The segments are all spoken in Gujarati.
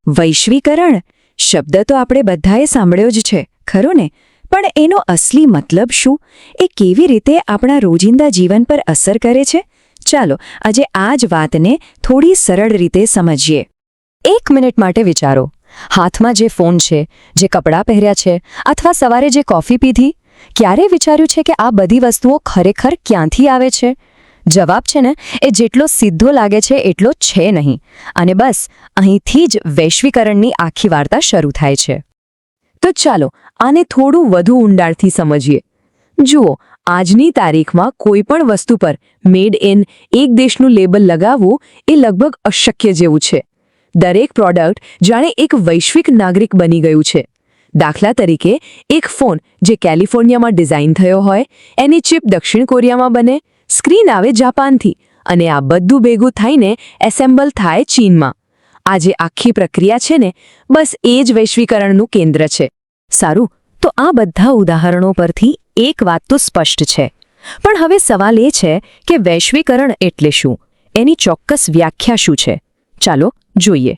વૈશ્વિકરણ શબ્દ તો આપણે બધાએ સાંભળ્યો જ છે, ખરું ને? પણ એનો અસલી મતલબ શું? એ કેવી રીતે આપણા રોજિંદા જીવન પર અસર કરે છે? ચાલો આજે આ જ વાતને થોડી સરળ રીતે સમજીએ. 1 મિનિટ માટે વિચારો. હાથમાં જે ફોન છે, જે કપડાં પહેર્યા છે, અથવા સવારે જે કોફી પીધી, ક્યારે વિચાર્યું છે કે આ બધી વસ્તુઓ ખરેખર ક્યાંથી આવે છે? જવાબ છે ને, એ જેટલો સીધો લાગે છે એટલો છે નહીં. અને બસ અહીંથી જ વૈશ્વિકરણની આખી વાર્તા શરૂ થાય છે. તો ચાલો આને થોડું વધુ ઊંડાણથી સમજીએ. જુઓ, આજની તારીખમાં કોઈ પણ વસ્તુ પર મેડ ઇન એક દેશનું લેબલ લગાવવું એ લગભગ અશક્ય જેવું છે. દરેક પ્રોડક્ટ જાણે એક વૈશ્વિક નાગરિક બની ગયું છે. દાખલા તરીકે, એક ફોન જે કેલિફોર્નિયામાં ડિઝાઇન થયો હોય, એની ચિપ દક્ષિણ કોરિયામાં બને, સ્ક્રીન આવે જાપાનથી, અને આ બધું ભેગું થઈને એસેમ્બલ થાય ચીનમાં. આ જે આખી પ્રક્રિયા છે ને, બસ એ જ વૈશ્વિકરણનું કેન્દ્ર છે. સારું, તો આ બધા ઉદાહરણો પરથી એક વાત તો સ્પષ્ટ છે. પણ હવે સવાલ એ છે કે વૈશ્વિકરણ એટલે શું? એની ચોક્કસ વ્યાખ્યા શું છે? ચાલો જોઈએ.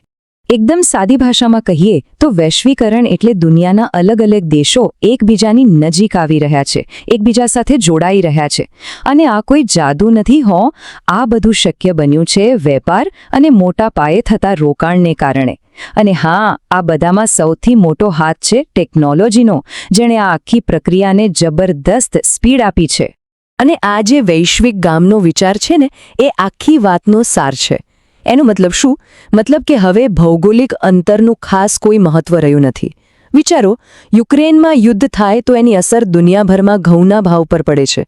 એકદમ સાદી ભાષામાં કહીએ તો વૈશ્વિકરણ એટલે દુનિયાના અલગ અલગ દેશો એકબીજાની નજીક આવી રહ્યા છે, એકબીજા સાથે જોડાઈ રહ્યા છે. અને આ કોઈ જાદુ નથી હો. આ બધું શક્ય બન્યું છે વેપાર અને મોટા પાયે થતા રોકાણને કારણે. અને હા, આ બધામાં સૌથી મોટો હાથ છે ટેકનોલોજીનો, જેણે આ આખી પ્રક્રિયાને જબરદસ્ત સ્પીડ આપી છે. અને આ જે વૈશ્વિક ગામનો વિચાર છે ને, એ આખી વાતનો સાર છે. એનો મતલબ શું? મતલબ કે હવે ભૌગોલિક અંતરનું ખાસ કોઈ મહત્વ રહ્યું નથી. વિચારો, યુક્રેનમાં યુદ્ધ થાય તો એની અસર દુનિયાભરમાં ઘઉંના ભાવ પર પડે છે.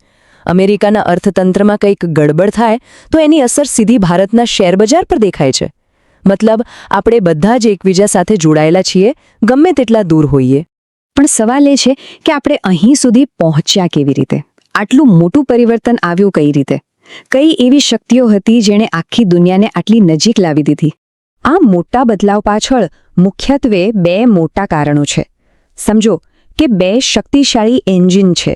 અમેરિકાના અર્થતંત્રમાં કંઈક ગડબડ થાય તો એની અસર સીધી ભારતના શેરબજાર પર દેખાય છે. મતલબ, આપણે બધા જ એકબીજા સાથે જોડાયેલા છીએ, ગમે તેટલા દૂર હોઈએ. પણ સવાલ એ છે કે આપણે અહીં સુધી પહોંચ્યા કેવી રીતે? આટલું મોટું પરિવર્તન આવ્યું કઈ રીતે? કઈ એવી શક્તિઓ હતી જેણે આખી દુનિયાને આટલી નજીક લાવી દીધી? આ મોટા બદલાવ પાછળ મુખ્યત્વે 2 મોટા કારણો છે. સમજો કે 2 શક્તિશાળી એન્જિન છે.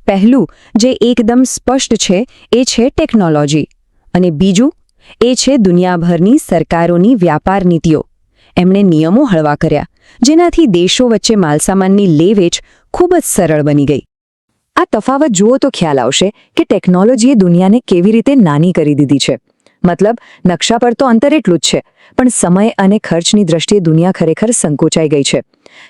પહેલું, જે એકદમ સ્પષ્ટ છે, એ છે ટેકનોલોજી. અને બીજું, એ છે દુનિયાભરની સરકારોની વ્યાપાર નીતિઓ. એમણે નિયમો હળવા કર્યા, જેનાથી દેશો વચ્ચે માલસામાનની લે-વેચ ખૂબ જ સરળ બની ગઈ. આ તફાવત જુઓ તો ખ્યાલ આવશે કે ટેકનોલોજીએ દુનિયાને કેવી રીતે નાની કરી દીધી છે. મતલબ, નકશા પર તો અંતર એટલું જ છે, પણ સમય અને ખર્ચની દ્રષ્ટિએ દુનિયા ખરેખર સંકોચાઈ ગઈ છે.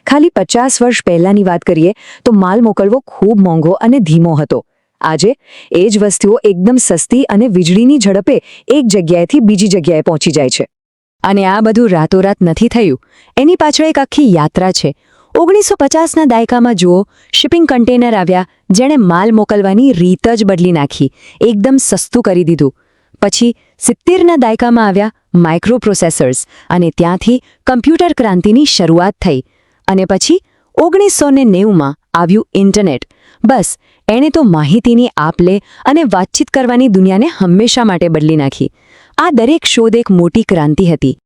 ખાલી 50 વર્ષ પહેલાંની વાત કરીએ તો માલ મોકલવો ખૂબ મોંઘો અને ધીમો હતો. આજે એ જ વસ્તુઓ એકદમ સસ્તી અને વીજળીની ઝડપે એક જગ્યાએથી બીજી જગ્યાએ પહોંચી જાય છે. અને આ બધું રાતોરાત નથી થયું. એની પાછળ એક આખી યાત્રા છે. 1950ના દાયકામાં જુઓ, શિપિંગ કન્ટેનર આવ્યા, જેણે માલ મોકલવાની રીત જ બદલી નાખી, એકદમ સસ્તું કરી દીધું. પછી 70ના દાયકામાં આવ્યા માઇક્રો પ્રોસેસર્સ, અને ત્યાંથી કમ્પ્યુટર ક્રાંતિની શરૂઆત થઈ. અને પછી 1990માં આવ્યું ઇન્ટરનેટ. બસ, એણે તો માહિતીની આપ-લે અને વાતચીત કરવાની દુનિયાને હંમેશા માટે બદલી નાખી. આ દરેક શોધ એક મોટી ક્રાંતિ હતી.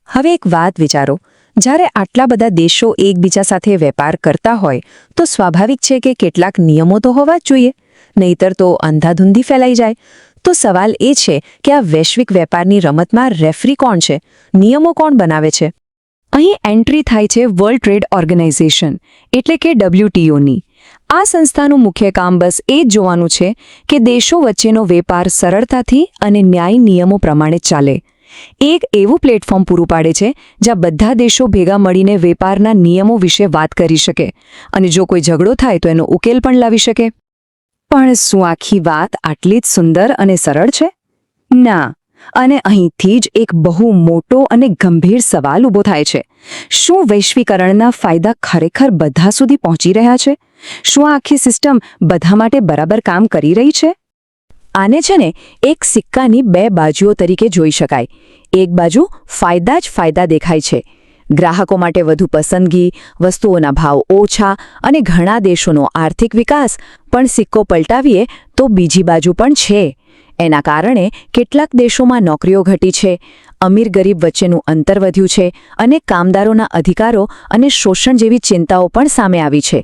હવે એક વાત વિચારો, જ્યારે આટલા બધા દેશો એકબીજા સાથે વેપાર કરતા હોય તો સ્વાભાવિક છે કે કેટલાક નિયમો તો હોવા જ જોઈએ, નહીતર તો અંધાધૂંધી ફેલાઈ જાય. તો સવાલ એ છે કે આ વૈશ્વિક વેપારની રમતમાં રેફરી કોણ છે? નિયમો કોણ બનાવે છે? અહીં એન્ટ્રી થાય છે વર્લ્ડ ટ્રેડ ઓર્ગેનાઇઝેશન એટલે કે WTOની. આ સંસ્થાનું મુખ્ય કામ બસ એ જ જોવાનું છે કે દેશો વચ્ચેનો વેપાર સરળતાથી અને ન્યાયી નિયમો પ્રમાણે ચાલે. એક એવું પ્લેટફોર્મ પૂરું પાડે છે જ્યાં બધા દેશો ભેગા મળીને વેપારના નિયમો વિશે વાત કરી શકે, અને જો કોઈ ઝઘડો થાય તો એનો ઉકેલ પણ લાવી શકે. પણ શું આખી વાત આટલી જ સુંદર અને સરળ છે? ના. અને અહીંથી જ એક બહુ મોટો અને ગંભીર સવાલ ઊભો થાય છે. શું વૈશ્વિકરણના ફાયદા ખરેખર બધા સુધી પહોંચી રહ્યા છે? શું આ આખી સિસ્ટમ બધા માટે બરાબર કામ કરી રહી છે? આને છે ને એક સિક્કાની 2 બાજુઓ તરીકે જોઈ શકાય. એક બાજુ ફાયદા જ ફાયદા દેખાય છે. ગ્રાહકો માટે વધુ પસંદગી, વસ્તુઓના ભાવ ઓછા અને ઘણા દેશોનો આર્થિક વિકાસ. પણ સિક્કો પલટાવીએ તો બીજી બાજુ પણ છે. એના કારણે કેટલાક દેશોમાં નોકરીઓ ઘટી છે, અમીર ગરીબ વચ્ચેનું અંતર વધ્યું છે, અને કામદારોના અધિકારો અને શોષણ જેવી ચિંતાઓ પણ સામે આવી છે.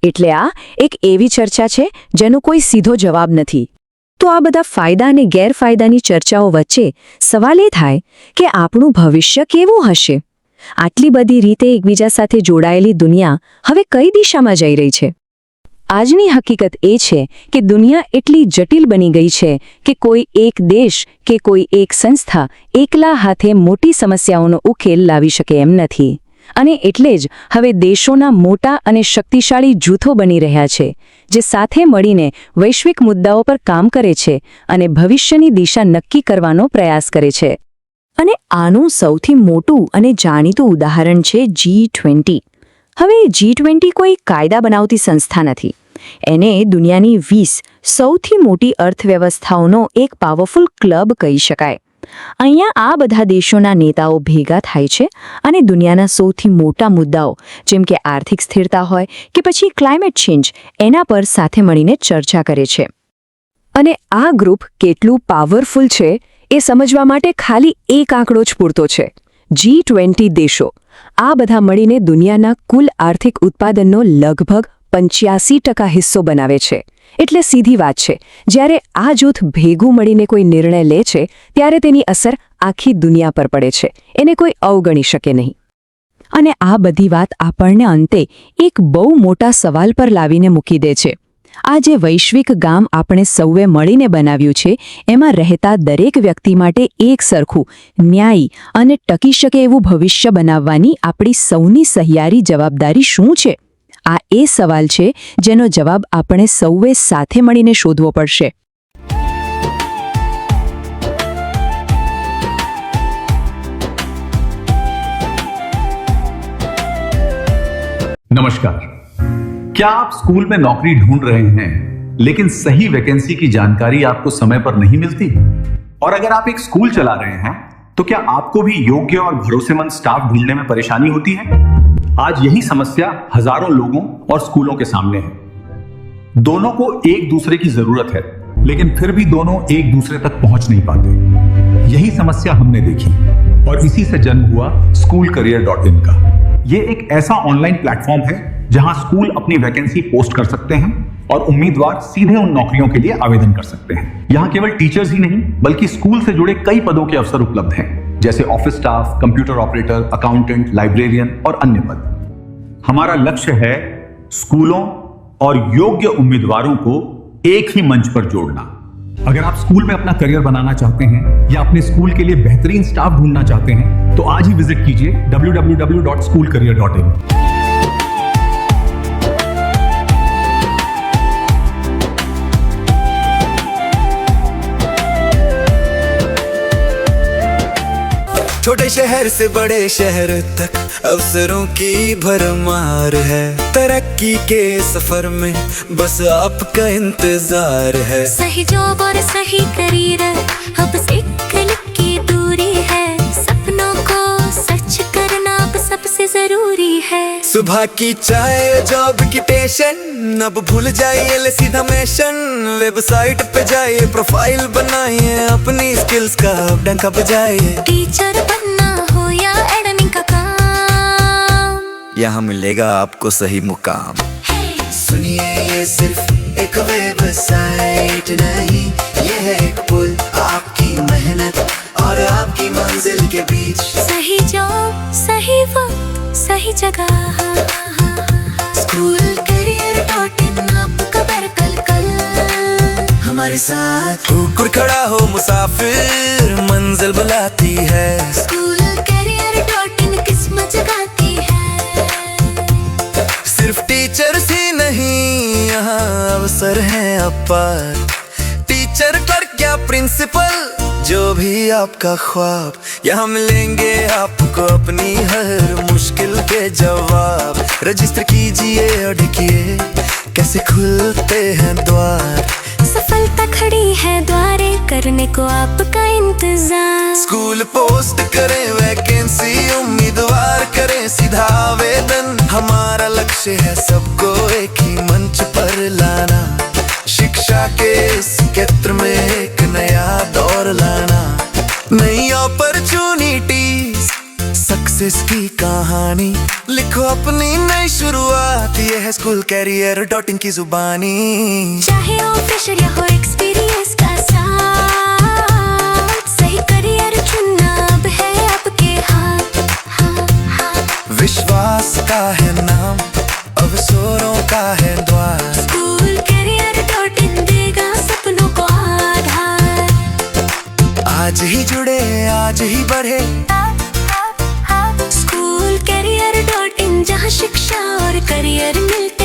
એટલે આ એક એવી ચર્ચા છે જેનો કોઈ સીધો જવાબ નથી. તો આ બધા ફાયદા અને ગેરફાયદાની ચર્ચાઓ વચ્ચે સવાલ એ થાય કે આપણું ભવિષ્ય કેવું હશે? આટલી બધી રીતે એકબીજા સાથે જોડાયેલી દુનિયા હવે કઈ દિશામાં જઈ રહી છે? આજની હકીકત એ છે કે દુનિયા એટલી જટિલ બની ગઈ છે કે કોઈ એક દેશ કે કોઈ એક સંસ્થા એકલા હાથે મોટી સમસ્યાઓનો ઉકેલ લાવી શકે એમ નથી. અને એટલે જ હવે દેશોના મોટા અને શક્તિશાળી જૂથો બની રહ્યા છે, જે સાથે મળીને વૈશ્વિક મુદ્દાઓ પર કામ કરે છે અને ભવિષ્યની દિશા નક્કી કરવાનો પ્રયાસ કરે છે. અને આનું સૌથી મોટું અને જાણીતું ઉદાહરણ છે G20. હવે G20 કોઈ કાયદા બનાવતી સંસ્થા નથી. એને દુનિયાની 20 સૌથી મોટી અર્થવ્યવસ્થાઓનો એક પાવરફુલ ક્લબ કહી શકાય. અહીંયા આ બધા દેશોના નેતાઓ ભેગા થાય છે અને દુનિયાના સૌથી મોટા મુદ્દાઓ જેમ કે આર્થિક સ્થિરતા હોય કે પછી ક્લાઇમેટ ચેન્જ એના પર સાથે મળીને ચર્ચા કરે છે. અને આ ગ્રુપ કેટલું પાવરફુલ છે એ સમજવા માટે ખાલી એક આંકડો જ પૂરતો છે. G20 દેશો આ બધા મળીને દુનિયાના કુલ આર્થિક ઉત્પાદનનો લગભગ 85% હિસ્સો બનાવે છે. એટલે સીધી વાત છે, જ્યારે આ જૂથ ભેગું મળીને કોઈ નિર્ણય લે છે ત્યારે તેની અસર આખી દુનિયા પર પડે છે. એને કોઈ અવગણી શકે નહીં. અને આ બધી વાત આપણને અંતે એક બહુ મોટા સવાલ પર લાવીને મૂકી દે છે. આ જે વૈશ્વિક ગામ આપણે સૌએ મળીને બનાવ્યું છે એમાં રહેતા દરેક વ્યક્તિ માટે એક સરખું, ન્યાયી અને ટકી શકે એવું ભવિષ્ય બનાવવાની આપણી સૌની સહિયારી જવાબદારી શું છે? આ એ સવાલ છે જેનો જવાબ આપણે સૌએ સાથે મળીને શોધવો પડશે. नमस्कार. क्या आप स्कूल में नौकरी ढूंढ रहे हैं लेकिन सही वैकेंसी की जानकारी आपको समय पर नहीं मिलती? और अगर आप एक स्कूल चला रहे हैं तो क्या आपको भी योग्य और भरोसेमंद स्टाफ ढूंढने में परेशानी होती है? आज यही समस्या हजारों लोगों और स्कूलों के सामने है. दोनों को एक दूसरे की जरूरत है, लेकिन फिर भी दोनों एक दूसरे तक पहुंच नहीं पाते. यही समस्या हमने देखी और इसी से जन्म हुआ SchoolCareer.in का. ये एक ऐसा ऑनलाइन प्लेटफॉर्म है जहां स्कूल अपनी वैकेंसी पोस्ट कर सकते हैं और उम्मीदवार सीधे उन नौकरियों के लिए आवेदन कर सकते हैं. यहाँ केवल टीचर्स ही नहीं बल्कि स्कूल से जुड़े कई पदों के अवसर उपलब्ध हैं, जैसे office staff, computer operator, accountant, librarian और अन्य पद. हमारा लक्ष्य है स्कूलों और योग्य उम्मीदवारों को एक ही मंच पर जोड़ना. अगर आप स्कूल में अपना करियर बनाना चाहते हैं या अपने स्कूल के लिए बेहतरीन स्टाफ ढूंढना चाहते हैं तो आज ही विजिट कीजिए www.schoolcareer.in. छोटे शहर से बड़े शहर तक अवसरों की भरमार है. तरक्की के सफर में बस आपका इंतजार है. सही जॉब और सही करियर अब बस एक क्लिक की दूरी है. सपनों को सच करना अब सबसे जरूरी है. सुबह की चाय, जॉब की टेंशन अब भूल जाइए, ले सीधा मिशन. वेबसाइट पे जाइए, प्रोफाइल बनाइए, अपनी स्किल्स का डंका बजाइए. टीचर बनना हो या एडमिन का काम, यहाँ मिलेगा आपको सही मुकाम. सुनिए ये सिर्फ एक वेबसाइट नहीं, ये है एक पुल आपकी मेहनत और आपकी मंजिल के बीच. सही जॉब, सही वक्त, सही जगह. SchoolCareer.in आपका बेहतर कल हमारे साथ. कुकर खड़ा हो मुसाफिर, मंजिल बुलाती है. SchoolCareer.in किस्मत जगाती है. सिर्फ टीचर्स ही नहीं, यहाँ अवसर है अपार. टीचर, क्लर्क या प्रिंसिपल, जो भी आपका ख्वाब, यहाँ मिलेंगे आपको अपनी हर मुश्किल के जवाब. रजिस्टर कीजिए और देखिए कैसे खुलते हैं द्वार. सफलता खड़ी है द्वारे, करने को आपका इंतजार. स्कूल पोस्ट करें वैकेंसी, उम्मीदवार करें सीधा आवेदन. हमारा लक्ष्य है सबको एक ही मंच पर लाना. शिक्षा के इस क्षेत्र में एक नया दौर लाना. नई अपॉर्चुनिटीज, सक्सेस की कहानी, लिखो अपनी नई शुरुआत. ये है SchoolCareer.in की जुबानी. चाहे हो फ्रेशर या हो एक्सपीरियंस का साथ, सही करियर चुनना अब है आपके हाथ. का है द्वार। स्कूल career.in देगा सपनों को आधार। आज ही जुड़े आज ही बढ़े, स्कूल career.in जहाँ शिक्षा और करियर मिलते